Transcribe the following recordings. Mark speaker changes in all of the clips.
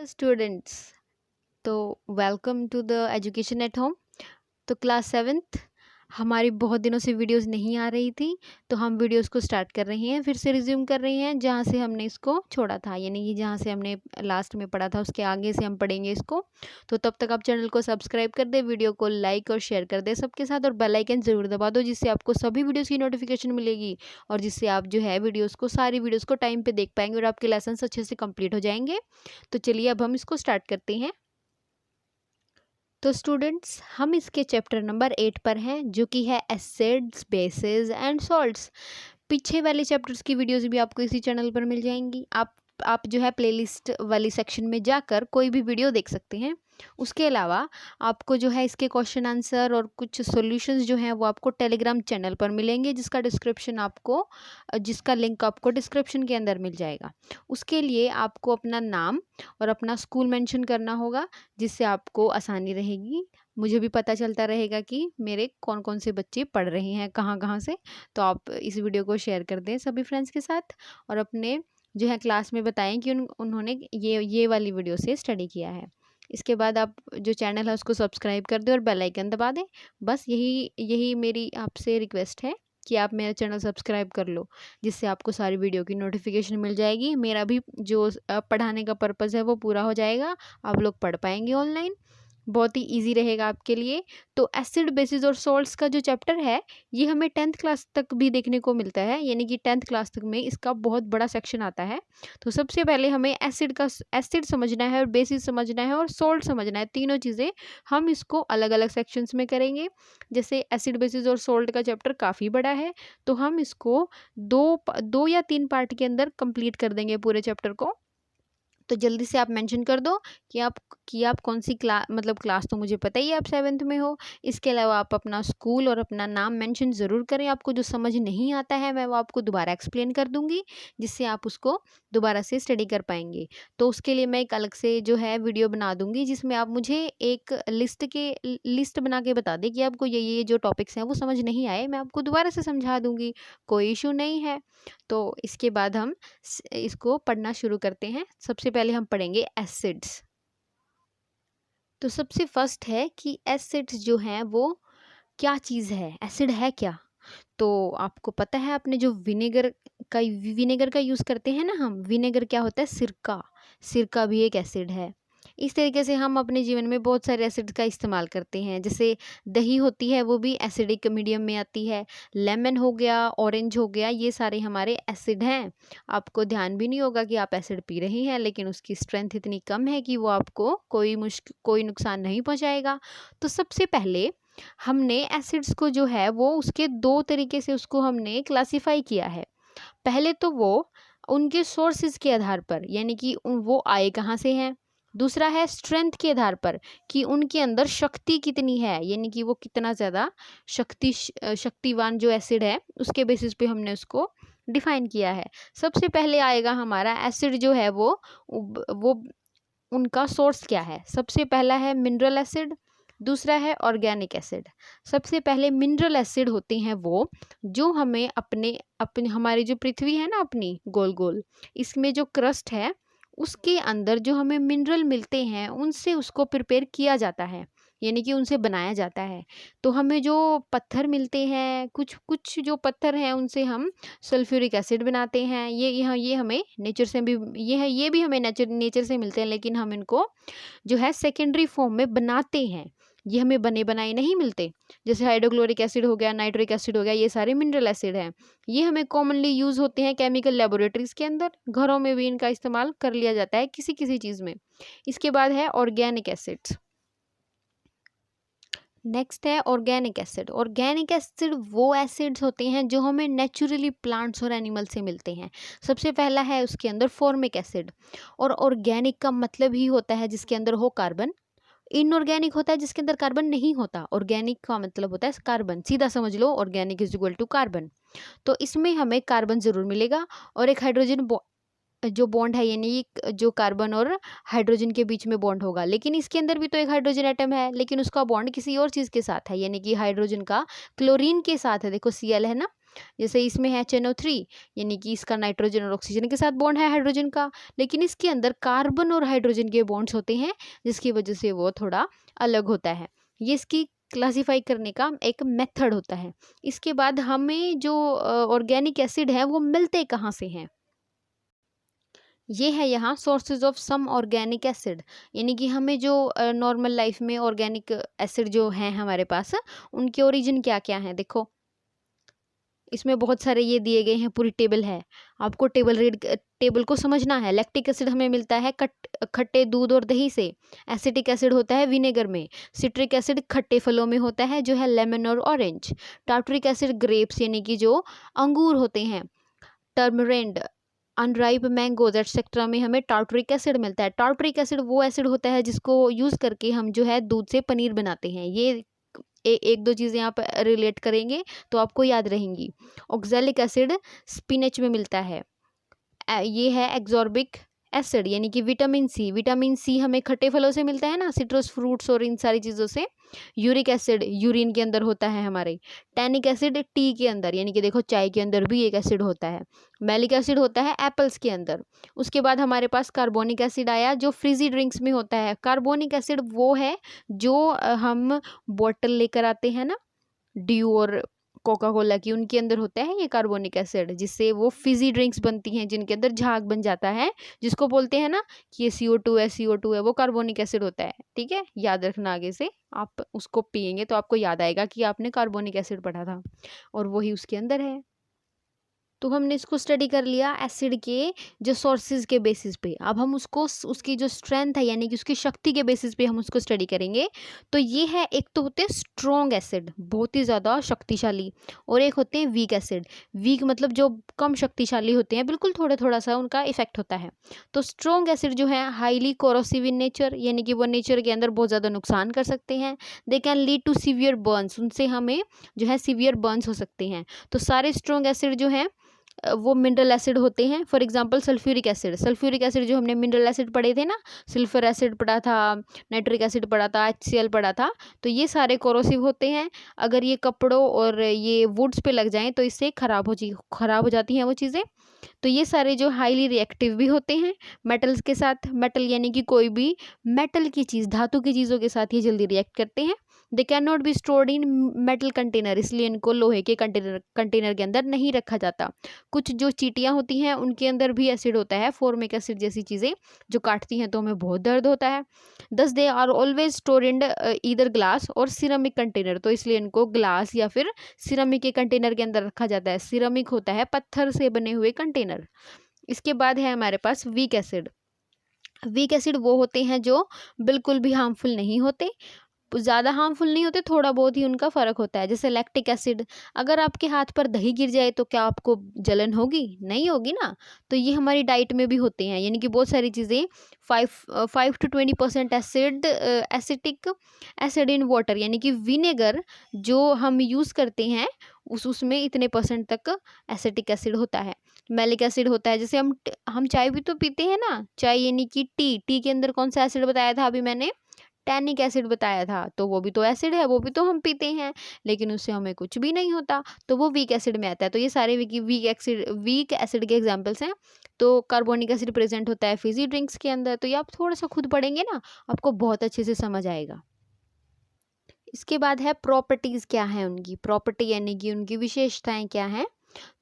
Speaker 1: Students, तो welcome to the education at home. तो class 7th हमारी बहुत दिनों से वीडियोस नहीं आ रही थी, तो हम वीडियोस को स्टार्ट कर रहे हैं, फिर से रिज्यूम कर रहे हैं जहाँ से हमने इसको छोड़ा था, यानी कि जहाँ से हमने लास्ट में पढ़ा था उसके आगे से हम पढ़ेंगे इसको। तो तब तक आप चैनल को सब्सक्राइब कर दे, वीडियो को लाइक और शेयर कर दे सबके साथ, और बेल आइकन ज़रूर दबा दो जिससे आपको सभी वीडियोज़ की नोटिफिकेशन मिलेगी और जिससे आप जो है सारी वीडियोज़ को टाइम पर देख पाएंगे और आपके लेसन अच्छे से कंप्लीट हो जाएंगे। तो चलिए अब हम इसको स्टार्ट करते हैं। तो स्टूडेंट्स, हम इसके चैप्टर नंबर 8 पर हैं, जो कि है एसिड्स, बेसेस एंड सॉल्ट्स। पीछे वाले चैप्टर्स की वीडियोस भी आपको इसी चैनल पर मिल जाएंगी। आप जो है प्लेलिस्ट वाली सेक्शन में जाकर कोई भी वीडियो देख सकते हैं। उसके अलावा आपको जो है इसके क्वेश्चन आंसर और कुछ सॉल्यूशंस जो हैं वो आपको टेलीग्राम चैनल पर मिलेंगे, जिसका लिंक आपको डिस्क्रिप्शन के अंदर मिल जाएगा। उसके लिए आपको अपना नाम और अपना स्कूल मेंशन करना होगा, जिससे आपको आसानी रहेगी, मुझे भी पता चलता रहेगा कि मेरे कौन कौन से बच्चे पढ़ रहे हैं कहाँ कहाँ से। तो आप इस वीडियो को शेयर कर दें सभी फ्रेंड्स के साथ और अपने जो है क्लास में बताएं कि उन्होंने ये वाली वीडियो से स्टडी किया है। इसके बाद आप जो चैनल है उसको सब्सक्राइब कर दें और बेल आइकन दबा दें। बस यही मेरी आपसे रिक्वेस्ट है कि आप मेरा चैनल सब्सक्राइब कर लो, जिससे आपको सारी वीडियो की नोटिफिकेशन मिल जाएगी। मेरा भी जो पढ़ाने का पर्पज़ है वो पूरा हो जाएगा, आप लोग पढ़ पाएंगे ऑनलाइन, बहुत ही इजी रहेगा आपके लिए। तो एसिड, बेसिस और सॉल्ट्स का जो चैप्टर है ये हमें 10th क्लास तक भी देखने को मिलता है, यानी कि 10th क्लास तक में इसका बहुत बड़ा सेक्शन आता है। तो सबसे पहले हमें एसिड समझना है और बेसिस समझना है और सॉल्ट समझना है। तीनों चीज़ें हम इसको अलग अलग सेक्शंस में करेंगे। जैसे एसिड, बेसिस और सॉल्ट का चैप्टर काफ़ी बड़ा है, तो हम इसको दो या 3 पार्ट के अंदर कंप्लीट कर देंगे पूरे चैप्टर को। तो जल्दी से आप मेंशन कर दो कि आप कौन सी क्लास तो मुझे पता ही है आप 7th में हो। इसके अलावा आप अपना स्कूल और अपना नाम मेंशन ज़रूर करें। आपको जो समझ नहीं आता है मैं वो आपको दोबारा एक्सप्लेन कर दूंगी, जिससे आप उसको दोबारा से स्टडी कर पाएंगे। तो उसके लिए मैं एक अलग से जो है वीडियो बना दूंगी, जिसमें आप मुझे एक लिस्ट बना के बता दें कि आपको ये जो टॉपिक्स हैं वो समझ नहीं आए, मैं आपको दोबारा से समझा दूंगी, कोई इशू नहीं है। तो इसके बाद हम इसको पढ़ना शुरू करते हैं। सबसे पहले हम पढ़ेंगे एसिड्स। तो सबसे फर्स्ट है कि एसिड्स जो हैं वो क्या चीज़ है, एसिड है क्या। तो आपको पता है, आपने जो विनेगर का यूज़ करते हैं ना हम, विनेगर क्या होता है, सिरका भी एक एसिड है। इस तरीके से हम अपने जीवन में बहुत सारे एसिड्स का इस्तेमाल करते हैं। जैसे दही होती है, वो भी एसिडिक मीडियम में आती है। लेमन हो गया, ऑरेंज हो गया, ये सारे हमारे एसिड हैं। आपको ध्यान भी नहीं होगा कि आप एसिड पी रही हैं, लेकिन उसकी स्ट्रेंथ इतनी कम है कि वो आपको कोई नुकसान नहीं पहुंचाएगा। तो सबसे पहले हमने एसिड्स को जो है वो उसके 2 तरीके से उसको हमने क्लासिफाई किया है। पहले तो वो उनके सोर्सेज के आधार पर, यानी कि वो आए कहाँ से हैं। दूसरा है स्ट्रेंथ के आधार पर, कि उनके अंदर शक्ति कितनी है, यानी कि वो कितना ज़्यादा शक्तिवान जो एसिड है, उसके बेसिस पे हमने उसको डिफाइन किया है। सबसे पहले आएगा हमारा एसिड जो है वो उनका सोर्स क्या है। सबसे पहला है मिनरल एसिड, दूसरा है ऑर्गेनिक एसिड। सबसे पहले मिनरल एसिड होते हैं वो जो हमें अपने हमारी जो पृथ्वी है ना अपनी गोल गोल, इसमें जो क्रस्ट है उसके अंदर जो हमें मिनरल मिलते हैं उनसे उसको प्रिपेयर किया जाता है, यानी कि उनसे बनाया जाता है। तो हमें जो पत्थर मिलते हैं, कुछ जो पत्थर हैं उनसे हम सल्फ्यूरिक एसिड बनाते हैं। ये हमें नेचर से भी ये भी हमें नेचर से मिलते हैं, लेकिन हम इनको जो है सेकेंडरी फॉर्म में बनाते हैं। ये हमें बने बनाए नहीं मिलते। जैसे हाइड्रोक्लोरिक एसिड हो गया, नाइट्रिक एसिड हो गया, ये सारे मिनरल एसिड हैं। ये हमें कॉमनली यूज़ होते हैं केमिकल लेबोरेटरीज के अंदर, घरों में भी इनका इस्तेमाल कर लिया जाता है किसी किसी चीज़ में। इसके बाद है ऑर्गेनिक एसिड्स। नेक्स्ट है ऑर्गेनिक एसिड। ऑर्गेनिक एसिड वो एसिड्स होते हैं जो हमें नेचुरली प्लांट्स और एनिमल से मिलते हैं। सबसे पहला है उसके अंदर फॉर्मिक एसिड। और ऑर्गेनिक का मतलब ही होता है जिसके अंदर हो कार्बन। इनऑर्गेनिक होता है जिसके अंदर कार्बन नहीं होता। ऑर्गेनिक का मतलब होता है कार्बन, सीधा समझ लो, organic is equal to carbon. तो इसमें हमें कार्बन जरूर मिलेगा और एक हाइड्रोजन जो बॉन्ड है, यानी जो कार्बन और हाइड्रोजन के बीच में बॉन्ड होगा। लेकिन इसके अंदर भी तो एक हाइड्रोजन एटम है, लेकिन उसका बॉन्ड किसी और चीज़ के साथ है, यानी कि हाइड्रोजन का क्लोरीन के साथ है। देखो Cl है ना, जैसे इसमें है HNO3, यानी कि इसका नाइट्रोजन और ऑक्सीजन के साथ बॉन्ड है हाइड्रोजन का, लेकिन इसके अंदर कार्बन और हाइड्रोजन के बॉन्ड्स होते हैं, जिसकी वजह से वो थोड़ा अलग होता है। ये इसकी क्लासिफाई करने का एक मेथड होता है। इसके बाद हमें जो ऑर्गेनिक एसिड है वो मिलते कहाँ से हैं, ये है यहाँ sources of some organic acid, यानी कि हमें जो नॉर्मल लाइफ में ऑर्गेनिक एसिड जो हैं हमारे पास, उनके ओरिजिन क्या क्या हैं। देखो इसमें बहुत सारे ये दिए गए हैं, पूरी टेबल है, आपको टेबल को समझना है। लैक्टिक एसिड हमें मिलता है खट्टे दूध और दही से। एसिटिक एसिड होता है विनेगर में। सिट्रिक एसिड खट्टे फलों में होता है, जो है लेमन और ऑरेंज। टार्टरिक एसिड ग्रेप्स यानी कि जो अंगूर होते हैं। टर्मरेंड अनराइप मैंगोज एक्सेट्रा में हमें टार्टरिक एसिड मिलता है। टार्टरिक एसिड वो एसिड होता है जिसको यूज़ करके हम जो है दूध से पनीर बनाते हैं। ये एक दो चीज़ें आप रिलेट करेंगे तो आपको याद रहेंगी। ऑक्सैलिक एसिड स्पिनच में मिलता है। ये है एक्सॉर्बिक एसिड, यानी कि विटामिन सी। विटामिन सी हमें खट्टे फलों से मिलता है ना, सिट्रस फ्रूट्स और इन सारी चीज़ों से। यूरिक एसिड यूरिन के अंदर होता है हमारे। टैनिक एसिड टी के अंदर, यानी कि देखो चाय के अंदर भी एक एसिड होता है। मैलिक एसिड होता है एप्पल्स के अंदर। उसके बाद हमारे पास कार्बोनिक एसिड आया, जो फ्रीजी ड्रिंक्स में होता है। कार्बोनिक एसिड वो है जो हम बॉटल लेकर आते हैं ना, ड्यू और कोका कोला की, उनके अंदर होता है ये कार्बोनिक एसिड, जिससे वो फिजी ड्रिंक्स बनती हैं जिनके अंदर झाग बन जाता है, जिसको बोलते हैं ना कि ये CO2 है, CO2 है, वो कार्बोनिक एसिड होता है। ठीक है, याद रखना, आगे से आप उसको पियेंगे तो आपको याद आएगा कि आपने कार्बोनिक एसिड पढ़ा था, और वही उसके अंदर है। तो हमने इसको स्टडी कर लिया एसिड के जो सोर्सेज के बेसिस पे। अब हम उसको उसकी जो स्ट्रेंथ है, यानी कि उसकी शक्ति के बेसिस पे हम उसको स्टडी करेंगे। तो ये है, एक तो होते हैं स्ट्रॉन्ग एसिड, बहुत ही ज़्यादा शक्तिशाली, और एक होते हैं वीक एसिड। वीक मतलब जो कम शक्तिशाली होते हैं, बिल्कुल थोड़ा थोड़ा सा उनका इफेक्ट होता है। तो स्ट्रॉन्ग एसिड जो है हाईली कोरोसिव इन नेचर, यानी कि वो नेचर के अंदर बहुत ज़्यादा नुकसान कर सकते हैं। They can lead to severe burns, उनसे हमें जो है सीवियर बर्न्स हो सकते हैं। तो सारे स्ट्रॉन्ग एसिड जो हैं वो मिनरल एसिड होते हैं। For example sulphuric acid. Sulphuric acid जो हमने मिनरल एसिड पढ़े थे ना, सल्फर एसिड पढ़ा था, नाइट्रिक एसिड पढ़ा था, HCl पढ़ा था, तो ये सारे कोरोसिव होते हैं। अगर ये कपड़ों और ये वुड्स पे लग जाएं तो इससे खराब हो जाती हैं वो चीज़ें। तो ये सारे जो हाईली रिएक्टिव भी होते हैं मेटल्स के साथ। मेटल यानी कि कोई भी मेटल की चीज़, धातु की चीज़ों के साथ ये जल्दी रिएक्ट करते हैं। They can not be stored in metal container, इसलिए इनको लोहे के कंटेनर के अंदर नहीं रखा जाता। कुछ जो चींटियाँ होती हैं उनके अंदर भी एसिड होता है, फॉर्मिक एसिड जैसी चीज़ें जो काटती हैं तो हमें बहुत दर्द होता है। Thus they are always store in either glass और सिरामिक कंटेनर, तो इसलिए इनको ग्लास या फिर सिरामिक के कंटेनर के अंदर रखा जाता है। सिरामिक होता है पत्थर से बने हुए कंटेनर। इसके बाद है हमारे पास वीक एसिड। वीक एसिड वो होते हैं जो बिल्कुल भी हार्मफुल नहीं होते, ज़्यादा हार्मफुल नहीं होते, थोड़ा बहुत ही उनका फ़र्क होता है। जैसे लैक्टिक एसिड, अगर आपके हाथ पर दही गिर जाए तो क्या आपको जलन होगी? नहीं होगी ना। तो ये हमारी डाइट में भी होते हैं, यानी कि बहुत सारी चीज़ें 5 to 20% acetic acid in water, यानी कि विनेगर जो हम यूज़ करते हैं उसमें इतने % तक एसिटिक एसिड होता है। मैलिक एसिड होता है। जैसे हम चाय भी तो पीते हैं ना, चाय यानी कि टी के अंदर कौन सा एसिड बताया था अभी मैंने? टैनिक एसिड बताया था, तो वो भी तो एसिड है, वो भी तो हम पीते हैं, लेकिन उससे हमें कुछ भी नहीं होता, तो वो वीक एसिड में आता है। तो ये सारे वीक एसिड के एग्जांपल्स हैं। तो कार्बोनिक एसिड प्रेजेंट होता है फिजी ड्रिंक्स के अंदर, तो ये आप थोड़ा सा खुद पढ़ेंगे ना, आपको बहुत अच्छे से समझ आएगा। इसके बाद है प्रॉपर्टीज़ क्या है उनकी, प्रॉपर्टी यानी कि उनकी विशेषताएं क्या हैं।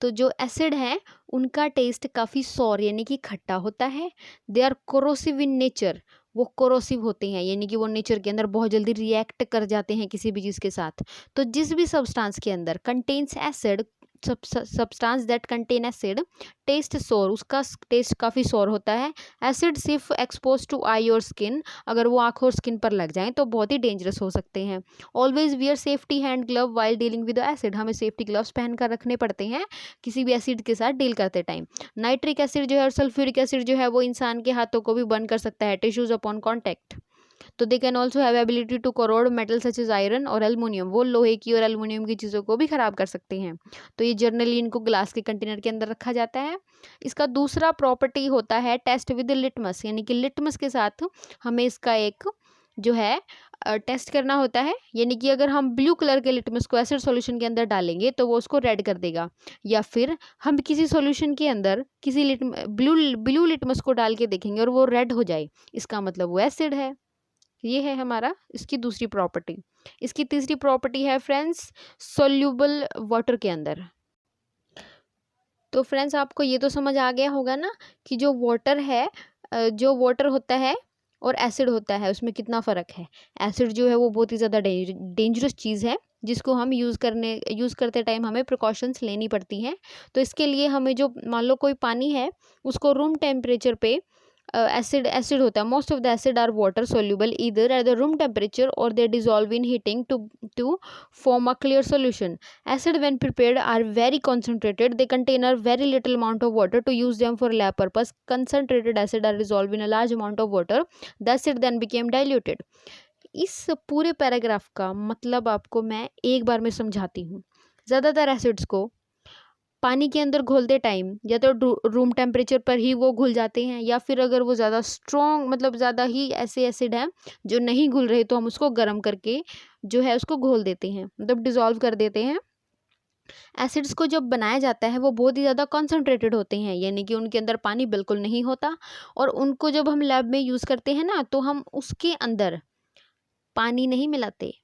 Speaker 1: तो जो एसिड है उनका टेस्ट काफ़ी सॉर यानी कि खट्टा होता है। They are corrosive in nature, वो कोरोसिव होते हैं, यानी कि वो नेचर के अंदर बहुत जल्दी रिएक्ट कर जाते हैं किसी भी चीज़ के साथ। तो जिस भी सब्सटेंस के अंदर contains acid, substance that contain acid taste sour, उसका टेस्ट काफ़ी सोर होता है। एसिड सिर्फ एक्सपोज टू आई और स्किन, अगर वो आँख और स्किन पर लग जाएं तो बहुत ही डेंजरस हो सकते हैं। Always wear safety hand glove while dealing with acid, हमें सेफ्टी ग्लव्स पहन कर रखने पड़ते हैं किसी भी एसिड के साथ डील करते टाइम। नाइट्रिक एसिड जो है और सल्फ्यूरिक एसिड जो है वो इंसान के हाथों को भी बर्न कर सकता है, टिश्यूज अपॉन कॉन्टैक्ट। तो they can also have ability to corrode metal such as iron और एल्युमिनियम, वो लोहे की और एल्युमिनियम की चीज़ों को भी खराब कर सकते हैं। तो ये जनरली इनको ग्लास के कंटेनर के अंदर रखा जाता है। इसका दूसरा प्रॉपर्टी होता है टेस्ट विद लिटमस, यानी कि लिटमस के साथ हमें इसका एक जो है टेस्ट करना होता है, यानी कि अगर हम ब्लू कलर के लिटमस को एसिड सॉल्यूशन के अंदर डालेंगे तो वो उसको रेड कर देगा, या फिर हम किसी सॉल्यूशन के अंदर किसी ब्लू लिटमस को डाल के देखेंगे और वो रेड हो जाए, इसका मतलब वो एसिड है। ये है हमारा इसकी दूसरी प्रॉपर्टी। इसकी तीसरी प्रॉपर्टी है फ्रेंड्स, सोल्यूबल वाटर के अंदर। तो फ्रेंड्स आपको ये तो समझ आ गया होगा ना कि जो वाटर है, जो वाटर होता है और एसिड होता है उसमें कितना फ़र्क है। एसिड जो है वो बहुत ही ज़्यादा डेंजरस चीज़ है, जिसको हम यूज़ करते टाइम हमें प्रिकॉशंस लेनी पड़ती हैं। तो इसके लिए हमें, जो मान लो कोई पानी है उसको रूम टेम्परेचर पे एसिड होता है, most of the acid are water soluble either at the room temperature और they dissolve in heating to form a clear solution. Acid when prepared are very concentrated. They contain a very little amount of water to use them for lab purpose. Concentrated acid are dissolved in a large amount of water. The acid then became diluted. इस पूरे paragraph का मतलब आपको मैं एक बार में समझाती हूँ। ज़्यादातर एसिड्स को पानी के अंदर घोलते टाइम या तो रूम टेम्परेचर पर ही वो घुल जाते हैं, या फिर अगर वो ज़्यादा स्ट्रॉन्ग, मतलब ज़्यादा ही ऐसे एसिड हैं जो नहीं घुल रहे, तो हम उसको गर्म करके जो है उसको घोल देते हैं, मतलब डिज़ोल्व कर देते हैं। एसिड्स को जब बनाया जाता है वो बहुत ही ज़्यादा कॉन्सेंट्रेटेड होते हैं, यानी कि उनके अंदर पानी बिल्कुल नहीं होता, और उनको जब हम लैब में यूज़ करते हैं ना, तो हम उसके अंदर पानी नहीं मिलाते।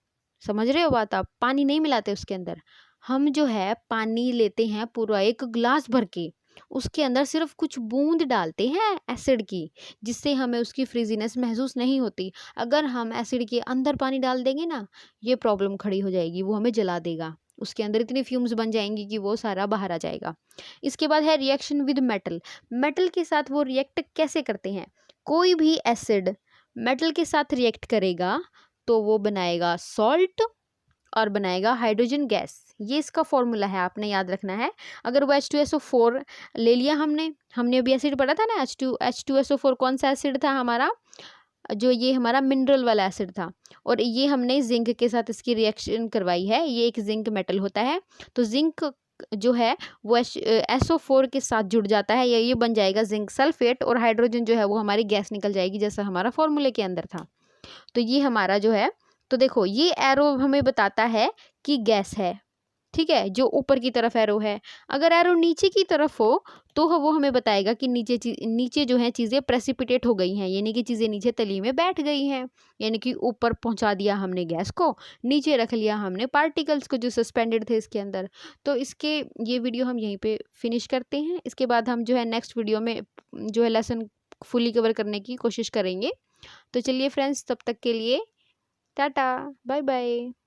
Speaker 1: समझ रहे हो बात आप? पानी नहीं मिलाते उसके अंदर। हम जो है पानी लेते हैं पूरा एक ग्लास भर के, उसके अंदर सिर्फ कुछ बूंद डालते हैं एसिड की, जिससे हमें उसकी फ्रीजीनेस महसूस नहीं होती। अगर हम एसिड के अंदर पानी डाल देंगे ना, ये प्रॉब्लम खड़ी हो जाएगी, वो हमें जला देगा। उसके अंदर इतनी फ्यूम्स बन जाएंगी कि वो सारा बाहर आ जाएगा। इसके बाद है रिएक्शन विद मेटल। मेटल के साथ वो रिएक्ट कैसे करते हैं? कोई भी एसिड मेटल के साथ रिएक्ट करेगा तो वो बनाएगा सॉल्ट और बनाएगा हाइड्रोजन गैस। ये इसका फॉर्मूला है, आपने याद रखना है। अगर वो H2SO4 ले लिया हमने अभी एसिड पढ़ा था ना, H2SO4 कौन सा एसिड था हमारा? जो ये हमारा मिनरल वाला एसिड था, और ये हमने जिंक के साथ इसकी रिएक्शन करवाई है। ये एक जिंक मेटल होता है, तो जिंक जो है वो SO4 के साथ जुड़ जाता है, या ये बन जाएगा जिंक सल्फेट, और हाइड्रोजन जो है वो हमारी गैस निकल जाएगी, जैसा हमारा फॉर्मूले के अंदर था। तो ये हमारा जो है, तो देखो ये एरो हमें बताता है कि गैस है, ठीक है, जो ऊपर की तरफ एरो है। अगर एरो नीचे की तरफ हो तो वो हमें बताएगा कि नीचे जो है चीज़ें प्रेसिपिटेट हो गई हैं, यानी कि चीज़ें नीचे तली में बैठ गई हैं, यानी कि ऊपर पहुंचा दिया हमने गैस को, नीचे रख लिया हमने पार्टिकल्स को जो सस्पेंडेड थे इसके अंदर। तो इसके ये वीडियो हम यहीं पे फिनिश करते हैं। इसके बाद हम जो है नेक्स्ट वीडियो में जो है लेसन फुली कवर करने की कोशिश करेंगे। तो चलिए फ्रेंड्स, तब तक के लिए टाटा, बाय बाय।